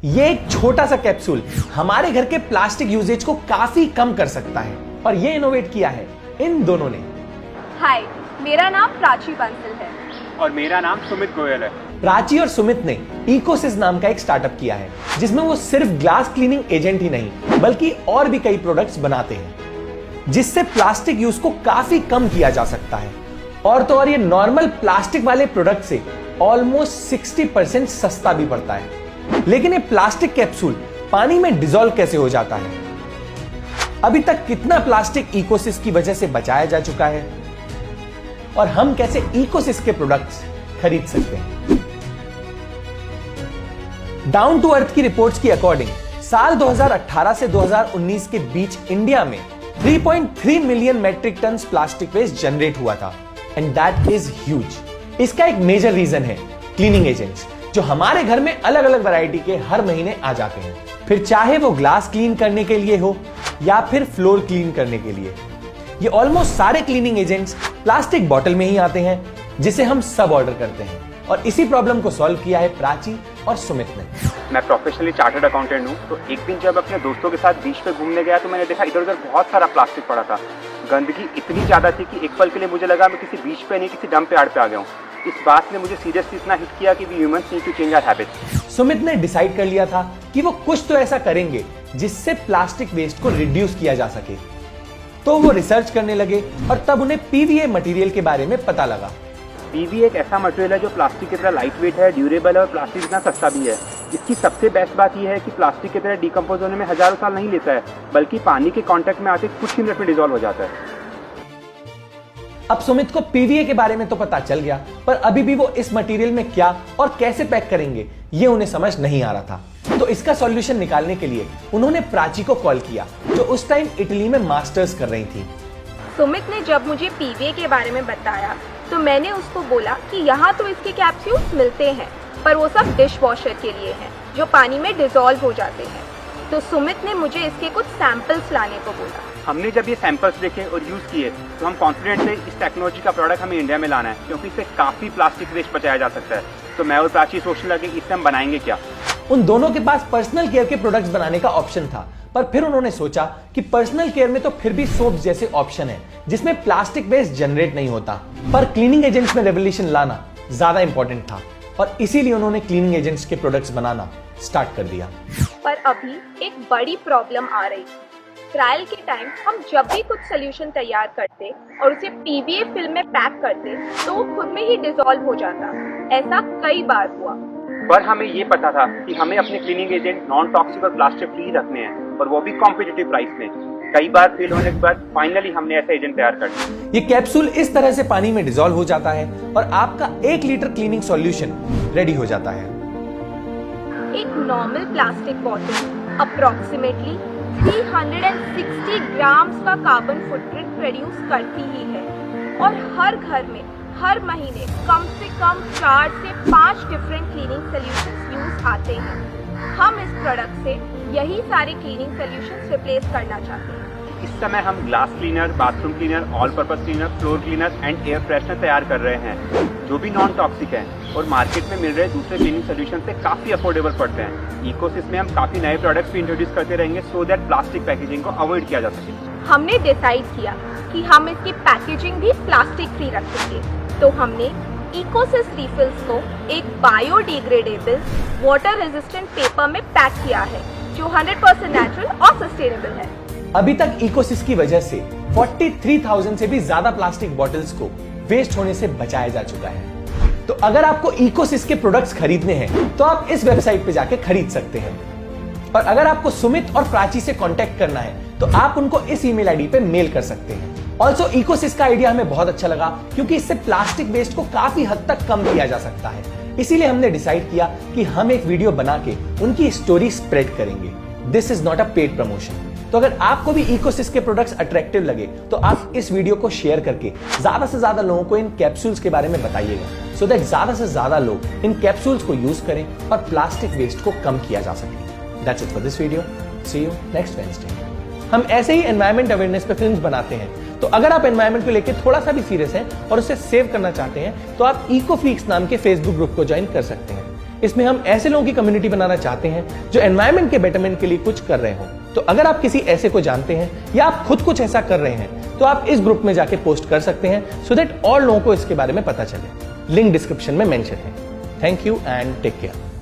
ये एक छोटा सा कैप्सूल हमारे घर के प्लास्टिक यूजेज को काफी कम कर सकता है और ये इनोवेट किया है इन दोनों ने। हाय, मेरा नाम प्राची बंसल है और मेरा नाम सुमित गोयल है। प्राची और सुमित ने इकोसिस नाम का एक स्टार्टअप किया है जिसमें वो सिर्फ ग्लास क्लीनिंग एजेंट ही नहीं बल्कि और भी कई प्रोडक्ट्स बनाते हैं जिससे प्लास्टिक यूज को काफी कम किया जा सकता है। और तो और ये नॉर्मल प्लास्टिक वाले प्रोडक्ट से ऑलमोस्ट 60% सस्ता भी पड़ता है। लेकिन ये प्लास्टिक कैप्सूल पानी में डिसॉल्व कैसे हो जाता है? अभी तक कितना प्लास्टिक इकोसिस की वजह से बचाया जा चुका है और हम कैसे इकोसिस के प्रोडक्ट्स खरीद सकते हैं? डाउन टू अर्थ की रिपोर्ट्स की अकॉर्डिंग साल 2018 से 2019 के बीच इंडिया में 3.3 million metric ton plastic waste generate हुआ था एंड दैट इज ह्यूज। इसका एक मेजर रीजन है क्लीनिंग एजेंट्स जो हमारे घर में अलग अलग वैरायटी के हर महीने आ जाते हैं, फिर चाहे वो ग्लास क्लीन करने के लिए हो या फिर फ्लोर क्लीन करने के लिए। ये ऑलमोस्ट सारे क्लीनिंग एजेंट्स प्लास्टिक बॉटल में ही आते हैं जिसे हम सब ऑर्डर करते हैं और इसी प्रॉब्लम को सॉल्व किया है प्राची और सुमित ने। मैं प्रोफेशनली चार्टर्ड अकाउंटेंट हूँ, तो एक दिन जब अपने दोस्तों के साथ बीच पे घूमने गया तो मैंने देखा इधर उधर बहुत सारा प्लास्टिक पड़ा था। गंदगी इतनी ज्यादा थी कि एक पल के लिए मुझे लगा मैं किसी बीच पे नहीं किसी डंप यार्ड पे आ गया हूँ। इस बात ने मुझे सीरियसली इतना हिट किया कि we humans need to change our habits. Sumit ने डिसाइड कर लिया था कि वो कुछ तो ऐसा करेंगे जिससे प्लास्टिक वेस्ट को रिड्यूस किया जा सके। तो वो रिसर्च करने लगे और तब उन्हें पीवीए मटेरियल के बारे में पता लगा। पीवीए एक ऐसा मटेरियल है जो प्लास्टिक की तरह लाइट वेट है, ड्यूरेबल है और प्लास्टिक इतना सस्ता भी है। इसकी सबसे बेस्ट बात यह है कि प्लास्टिक की तरह डिकम्पोज होने में हजारों साल नहीं लेता है, बल्कि पानी के कांटेक्ट में आते कुछ ही मिनट में डिसॉल्व हो जाता है। अब सुमित को पीवीए के बारे में तो पता चल गया, पर अभी भी वो इस मटेरियल में क्या और कैसे पैक करेंगे ये उन्हें समझ नहीं आ रहा था। तो इसका सॉल्यूशन निकालने के लिए उन्होंने प्राची को कॉल किया जो उस टाइम इटली में मास्टर्स कर रही थी। सुमित ने जब मुझे पीवीए के बारे में बताया तो मैंने उसको बोला कि यहाँ तो इसके कैप्सूल्स मिलते हैं पर वो सब डिश वॉशर के लिए हैं जो पानी में डिसॉल्व हो जाते हैं। तो सुमित ने मुझे इसके कुछ सैंपल्स लाने को बोला। हमने जब ये सैंपल्स देखे और यूज किए तो हम कॉन्फिडेंट थे इस टेक्नोलॉजी का प्रोडक्ट हमें इंडिया में लाना है क्योंकि इससे काफी प्लास्टिक वेस्ट बचाया जा सकता है। तो मैं और प्राची सोचने लगे इससे हम बनाएंगे क्या। उन दोनों के पास पर्सनल केयर के प्रोडक्ट्स बनाने का ऑप्शन था, पर फिर उन्होंने सोचा कि पर्सनल केयर में तो फिर भी सोप जैसे ऑप्शन है जिसमें प्लास्टिक वेस्ट जनरेट नहीं होता, पर क्लीनिंग एजेंट्स में रेवोल्यूशन लाना ज्यादा इंपॉर्टेंट था और इसीलिए उन्होंने क्लीनिंग एजेंट्स के प्रोडक्ट्स बनाना स्टार्ट कर दिया। पर अभी एक बड़ी प्रॉब्लम आ रही थी। ट्रायल के टाइम हम जब भी कुछ सोल्यूशन तैयार करते और उसे पीवीए फिल्म में पैक करते तो वो खुद में ही डिसॉल्व हो जाता। ऐसा कई बार हुआ। पर हमें ये पता था कि हमें अपने क्लीनिंग एजेंट नॉन टॉक्सिक और प्लास्टिक फ्री रखने हैं और वो भी कॉम्पिटिटिव प्राइस में। कई बार फेल होने के बाद फाइनली हमने ऐसा एजेंट तैयार कर दिया। ये कैप्सूल इस तरह से पानी में डिसॉल्व हो जाता है और आपका 1 लीटर क्लीनिंग सॉल्यूशन रेडी हो जाता है। एक normal plastic bottle approximately 360 grams का कार्बन फुटप्रिंट प्रोड्यूस करती ही है और हर घर में हर महीने कम से कम 4 से 5 डिफरेंट क्लीनिंग सॉल्यूशंस यूज आते हैं। हम इस प्रोडक्ट से यही सारे क्लीनिंग सॉल्यूशंस रिप्लेस करना चाहते हैं। इस समय हम glass cleaner, bathroom cleaner, all purpose cleaner, floor cleaner and air freshener तैयार कर रहे हैं जो भी नॉन टॉक्सिक है और मार्केट में मिल रहे दूसरे क्लीनिंग सोल्यूशन से काफी अफोर्डेबल पड़ते हैं। इकोसिस में हम काफी नए प्रोडक्ट्स भी इंट्रोड्यूस करते रहेंगे सो दैट प्लास्टिक पैकेजिंग को अवॉइड किया जा सके। हमने डिसाइड किया कि हम इसकी पैकेजिंग भी प्लास्टिक फ्री रखेंगे, तो हमने इकोसिस रिफिल्स को एक बायोडिग्रेडेबल वाटर रेजिस्टेंट पेपर में पैक किया है जो 100% नेचुरल और सस्टेनेबल है। अभी तक इकोसिस की वजह से 43,000 से भी ज्यादा प्लास्टिक बॉटल्स को वेस्ट होने से बचाया जा चुका है। तो अगर आपको इकोसिस के प्रोडक्ट्स खरीदने हैं तो आप इस वेबसाइट पे जाके खरीद सकते हैं। और अगर आपको सुमित और प्राची से कांटेक्ट करना है तो आप उनको इस ईमेल आईडी पे मेल कर सकते हैं। ऑल्सो इकोसिस का आइडिया हमें बहुत अच्छा लगा क्योंकि इससे प्लास्टिक वेस्ट को काफी हद तक कम किया जा सकता है। इसीलिए हमने डिसाइड किया कि हम एक वीडियो बना के उनकी स्टोरी स्प्रेड करेंगे। This is not a paid promotion. तो अगर आपको भी इकोसिस के प्रोडक्ट्स अट्रैक्टिव लगे तो आप इस वीडियो को शेयर करके ज्यादा से ज्यादा लोगों को इन कैप्सूल्स के बारे में बताइएगा सो दैट ज्यादा से ज्यादा लोग इन कैप्सूल्स को यूज करें और प्लास्टिक वेस्ट को कम किया जा सके। That's it for this video. See you next Wednesday. हम ऐसे ही एनवायरमेंट अवेयरनेस पे फिल्म्स बनाते हैं, तो अगर आप एनवायरमेंट को लेकर थोड़ा सा भी सीरियस हैं और उसे सेव करना चाहते हैं तो आप इको फ्रीक्स नाम के फेसबुक ग्रुप को ज्वाइन कर सकते हैं। इसमें हम ऐसे लोगों की कम्युनिटी बनाना चाहते हैं जो एनवायरमेंट के बेटरमेंट के लिए कुछ कर रहे हो। तो अगर आप किसी ऐसे को जानते हैं या आप खुद कुछ ऐसा कर रहे हैं तो आप इस ग्रुप में जाके पोस्ट कर सकते हैं सो दैट और लोगों को इसके बारे में पता चले। लिंक डिस्क्रिप्शन में मेंशन है। Thank you and take care.